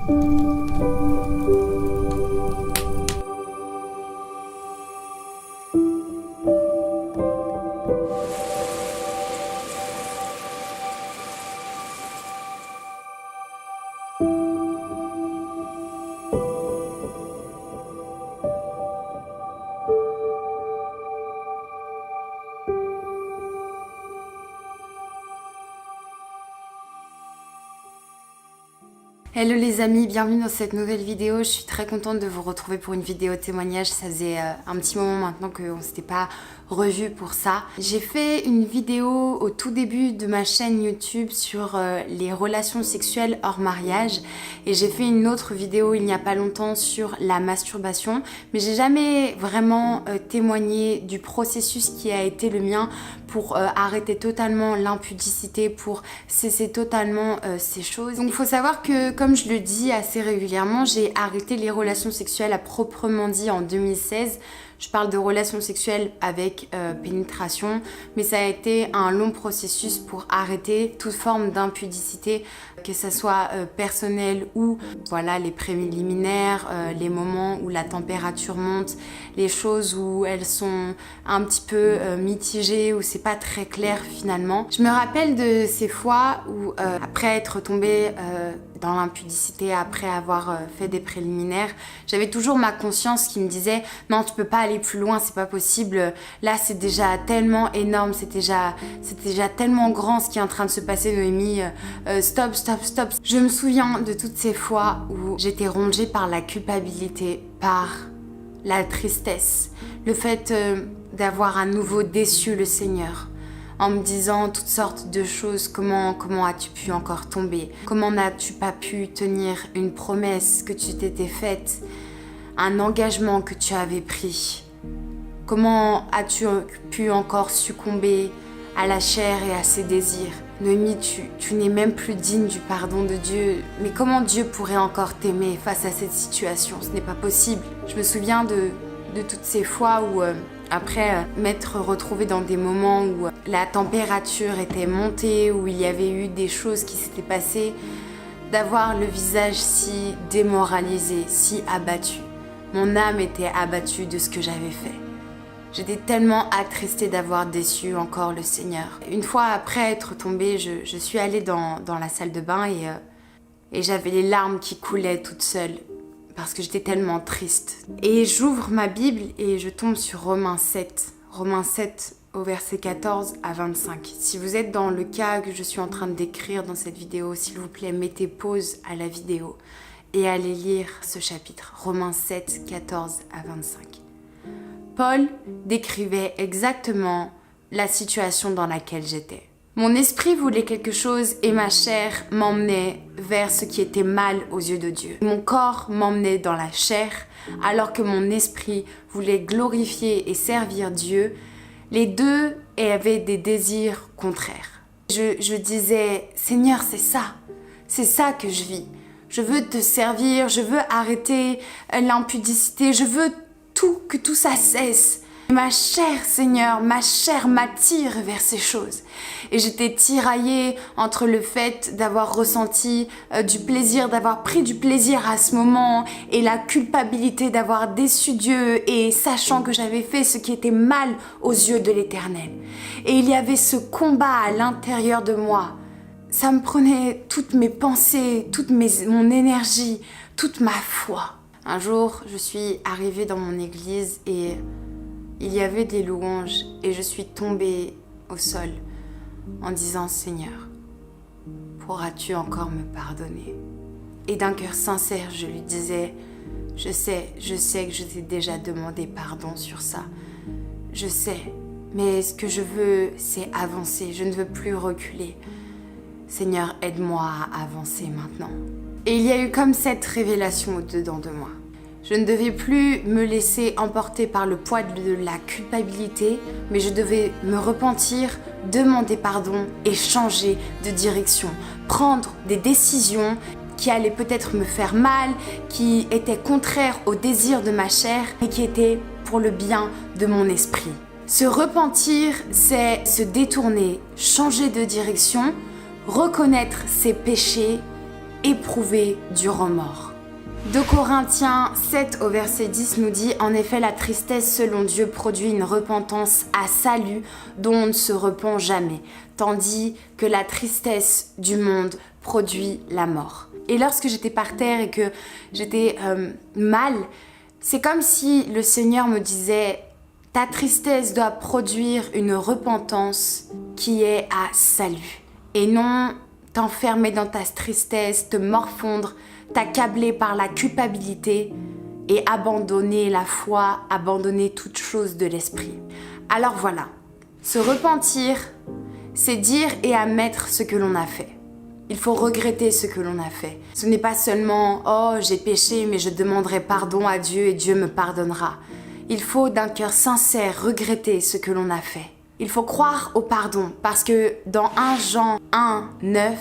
Hello les amis, bienvenue dans cette nouvelle vidéo. Je suis très contente de vous retrouver pour une vidéo témoignage. Ça faisait un petit moment maintenant qu'on ne s'était pas revu pour ça. J'ai fait une vidéo au tout début de ma chaîne YouTube sur les relations sexuelles hors mariage. Et j'ai fait une autre vidéo il n'y a pas longtemps sur la masturbation. Mais j'ai jamais vraiment témoigné du processus qui a été le mien pour arrêter totalement l'impudicité, pour cesser totalement ces choses. Donc il faut savoir que, comme je le dis assez régulièrement, j'ai arrêté les relations sexuelles à proprement dit en 2016. Je parle de relations sexuelles avec pénétration, mais ça a été un long processus pour arrêter toute forme d'impudicité, que ça soit personnel ou voilà les préliminaires, les moments où la température monte, les choses où elles sont un petit peu mitigées, où c'est pas très clair finalement. Je me rappelle de ces fois où après être tombée dans l'impudicité, après avoir fait des préliminaires, j'avais toujours ma conscience qui me disait non, tu peux pas aller plus loin, c'est pas possible, là c'est déjà tellement énorme, c'est déjà tellement grand ce qui est en train de se passer, Noémie, stop. Je me souviens de toutes ces fois où j'étais rongée par la culpabilité, par la tristesse, le fait d'avoir à nouveau déçu le Seigneur, en me disant toutes sortes de choses. Comment as-tu pu encore tomber? Comment n'as-tu pas pu tenir une promesse que tu t'étais faite, un engagement que tu avais pris? Comment as-tu pu encore succomber à la chair et à ses désirs? Noémie, tu n'es même plus digne du pardon de Dieu. Mais comment Dieu pourrait encore t'aimer face à cette situation? Ce n'est pas possible. Je me souviens de toutes ces fois où après m'être retrouvée dans des moments où la température était montée, où il y avait eu des choses qui s'étaient passées, d'avoir le visage si démoralisé, si abattu. Mon âme était abattue de ce que j'avais fait. J'étais tellement attristée d'avoir déçu encore le Seigneur. Une fois après être tombée, je suis allée dans la salle de bain et j'avais les larmes qui coulaient toute seule, parce que j'étais tellement triste. Et j'ouvre ma Bible et je tombe sur Romains 7 au verset 14 à 25. Si vous êtes dans le cas que je suis en train de décrire dans cette vidéo, s'il vous plaît, mettez pause à la vidéo et allez lire ce chapitre, Romains 7, 14 à 25. Paul décrivait exactement la situation dans laquelle j'étais. Mon esprit voulait quelque chose et ma chair m'emmenait vers ce qui était mal aux yeux de Dieu. Mon corps m'emmenait dans la chair alors que mon esprit voulait glorifier et servir Dieu. Les deux avaient des désirs contraires. Je disais, Seigneur, c'est ça que je vis. Je veux te servir, je veux arrêter l'impudicité, je veux que tout ça cesse. Ma chair, Seigneur, ma chair m'attire vers ces choses. Et j'étais tiraillée entre le fait d'avoir ressenti du plaisir, d'avoir pris du plaisir à ce moment, et la culpabilité d'avoir déçu Dieu, et sachant que j'avais fait ce qui était mal aux yeux de l'Éternel. Et il y avait ce combat à l'intérieur de moi. Ça me prenait toutes mes pensées, mon énergie, toute ma foi. Un jour, je suis arrivée dans mon église et il y avait des louanges et je suis tombée au sol en disant « Seigneur, pourras-tu encore me pardonner ?» Et d'un cœur sincère, je lui disais « Je sais que je t'ai déjà demandé pardon sur ça. Je sais, mais ce que je veux, c'est avancer. Je ne veux plus reculer. Seigneur, aide-moi à avancer maintenant. » Et il y a eu comme cette révélation au-dedans de moi. Je ne devais plus me laisser emporter par le poids de la culpabilité, mais je devais me repentir, demander pardon et changer de direction. Prendre des décisions qui allaient peut-être me faire mal, qui étaient contraires au désir de ma chair, mais qui étaient pour le bien de mon esprit. Se repentir, c'est se détourner, changer de direction, reconnaître ses péchés éprouver du remords. 2 Corinthiens 7 au verset 10 nous dit « En effet, la tristesse selon Dieu produit une repentance à salut dont on ne se repent jamais, tandis que la tristesse du monde produit la mort. » Et lorsque j'étais par terre et que j'étais mal, c'est comme si le Seigneur me disait « Ta tristesse doit produire une repentance qui est à salut. » Et non t'enfermer dans ta tristesse, te morfondre, t'accabler par la culpabilité et abandonner la foi, abandonner toute chose de l'esprit. Alors voilà, se repentir, c'est dire et admettre ce que l'on a fait. Il faut regretter ce que l'on a fait. Ce n'est pas seulement « Oh, j'ai péché, mais je demanderai pardon à Dieu et Dieu me pardonnera ». Il faut d'un cœur sincère regretter ce que l'on a fait. Il faut croire au pardon parce que dans 1 Jean 1, 9,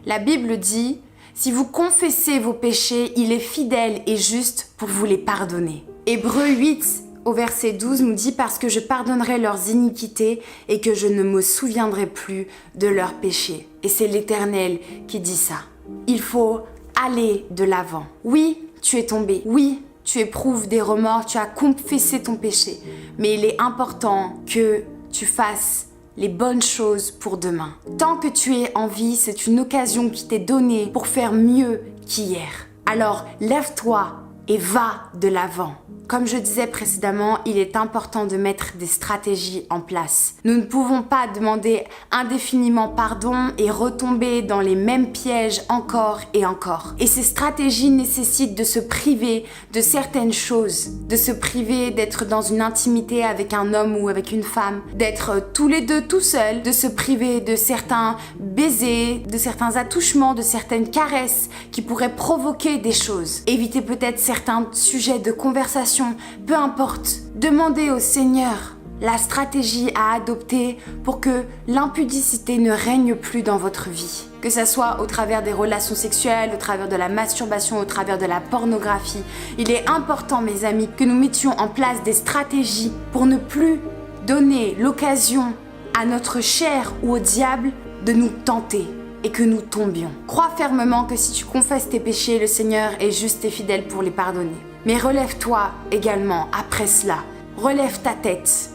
la Bible dit « Si vous confessez vos péchés, il est fidèle et juste pour vous les pardonner. » Hébreux 8 au verset 12 nous dit « Parce que je pardonnerai leurs iniquités et que je ne me souviendrai plus de leurs péchés. » Et c'est l'Éternel qui dit ça. Il faut aller de l'avant. Oui, tu es tombé. Oui, tu éprouves des remords, tu as confessé ton péché. Mais il est important que tu fasses les bonnes choses pour demain. Tant que tu es en vie, c'est une occasion qui t'est donnée pour faire mieux qu'hier. Alors, lève-toi et va de l'avant. Comme je disais précédemment, il est important de mettre des stratégies en place. Nous ne pouvons pas demander indéfiniment pardon et retomber dans les mêmes pièges encore et encore. Et ces stratégies nécessitent de se priver de certaines choses, de se priver d'être dans une intimité avec un homme ou avec une femme, d'être tous les deux tout seuls, de se priver de certains baisers, de certains attouchements, de certaines caresses qui pourraient provoquer des choses. Éviter peut-être certains sujets de conversation. Peu importe, demandez au Seigneur la stratégie à adopter pour que l'impudicité ne règne plus dans votre vie. Que ça soit au travers des relations sexuelles, au travers de la masturbation, au travers de la pornographie. Il est important, mes amis, que nous mettions en place des stratégies pour ne plus donner l'occasion à notre chair ou au diable de nous tenter et que nous tombions. Crois fermement que si tu confesses tes péchés, le Seigneur est juste et fidèle pour les pardonner. Mais relève-toi également après cela. Relève ta tête.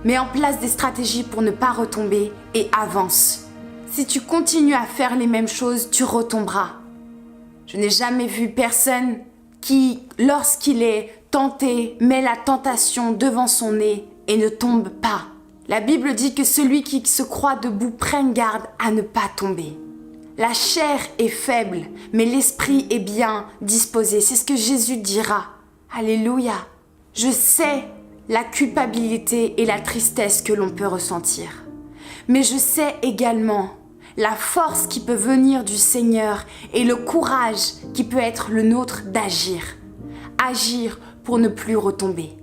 Mets en place des stratégies pour ne pas retomber et avance. Si tu continues à faire les mêmes choses, tu retomberas. Je n'ai jamais vu personne qui, lorsqu'il est tenté, met la tentation devant son nez et ne tombe pas. La Bible dit que celui qui se croit debout prenne garde à ne pas tomber. La chair est faible, mais l'esprit est bien disposé. C'est ce que Jésus dira. Alléluia. Je sais la culpabilité et la tristesse que l'on peut ressentir. Mais je sais également la force qui peut venir du Seigneur et le courage qui peut être le nôtre d'agir. Agir pour ne plus retomber.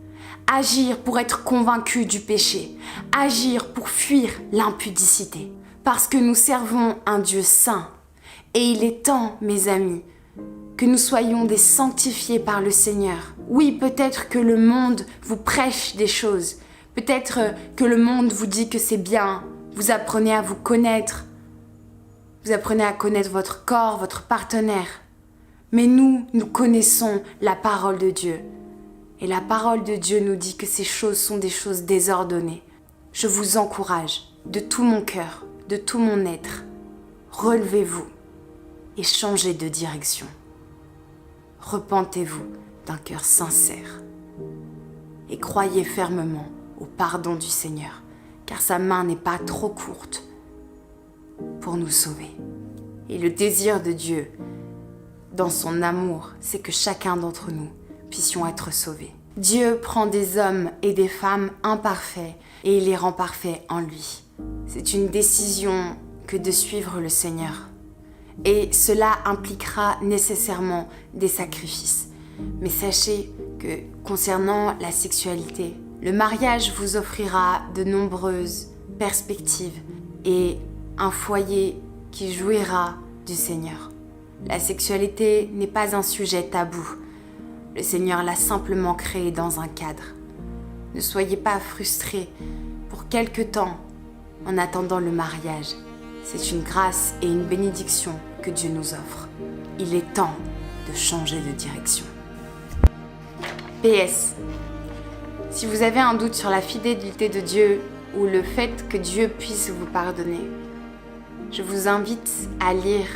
Agir pour être convaincu du péché. Agir pour fuir l'impudicité. Parce que nous servons un Dieu saint. Et il est temps, mes amis, que nous soyons des sanctifiés par le Seigneur. Oui, peut-être que le monde vous prêche des choses. Peut-être que le monde vous dit que c'est bien. Vous apprenez à vous connaître. Vous apprenez à connaître votre corps, votre partenaire. Mais nous connaissons la parole de Dieu. Et la parole de Dieu nous dit que ces choses sont des choses désordonnées. Je vous encourage de tout mon cœur, de tout mon être. Relevez-vous et changez de direction. Repentez-vous d'un cœur sincère et croyez fermement au pardon du Seigneur, car sa main n'est pas trop courte pour nous sauver. Et le désir de Dieu, dans son amour, c'est que chacun d'entre nous puissions être sauvés. Dieu prend des hommes et des femmes imparfaits et il les rend parfaits en lui. C'est une décision que de suivre le Seigneur. Et cela impliquera nécessairement des sacrifices. Mais sachez que concernant la sexualité, le mariage vous offrira de nombreuses perspectives et un foyer qui jouira du Seigneur. La sexualité n'est pas un sujet tabou. Le Seigneur l'a simplement créé dans un cadre. Ne soyez pas frustrés pour quelque temps en attendant le mariage. C'est une grâce et une bénédiction que Dieu nous offre. il est temps de changer de direction. PS. Si vous avez un doute sur la fidélité de Dieu ou le fait que Dieu puisse vous pardonner, je vous invite à lire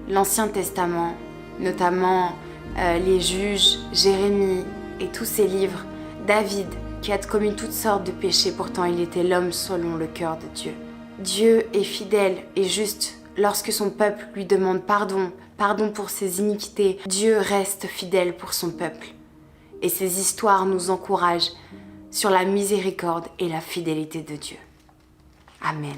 l'Ancien Testament, notamment les Juges, Jérémie et tous ces livres. David, qui a commis toutes sortes de péchés, pourtant il était l'homme selon le cœur de Dieu. Dieu est fidèle et juste lorsque son peuple lui demande pardon pour ses iniquités. Dieu reste fidèle pour son peuple. Et ces histoires nous encouragent sur la miséricorde et la fidélité de Dieu. Amen.